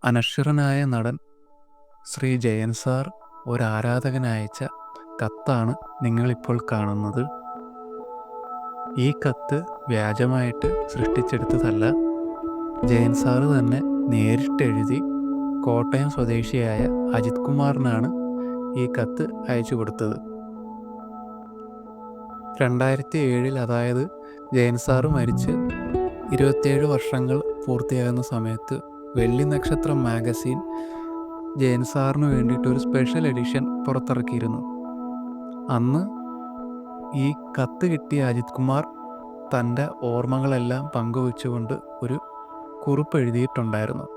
അനശ്വരനായ നടൻ ശ്രീ ജയൻ സാർ ഒരാരാധകനയച്ച കത്താണ് നിങ്ങളിപ്പോൾ കാണുന്നത്. ഈ കത്ത് വ്യാജമായിട്ട് സൃഷ്ടിച്ചെടുത്തതല്ല. ജയൻ സാറ് തന്നെ നേരിട്ടെഴുതി കോട്ടയം സ്വദേശിയായ അജിത് കുമാറിനാണ് ഈ കത്ത് അയച്ചു കൊടുത്തത്. 2007 അതായത് ജയൻ സാറ് മരിച്ച് 27 വർഷങ്ങൾ പൂർത്തിയാകുന്ന സമയത്ത് വെള്ളി നക്ഷത്രം മാഗസിൻ ജയൻ സാറിന് വേണ്ടിയിട്ട് ഒരു സ്പെഷ്യൽ എഡിഷൻ പുറത്തിറക്കിയിരുന്നു. അന്ന് ഈ കത്ത് കിട്ടിയ അജിത് കുമാർ തൻ്റെ ഓർമ്മകളെല്ലാം പങ്കുവച്ചുകൊണ്ട് ഒരു കുറിപ്പ് എഴുതിയിട്ടുണ്ടായിരുന്നു.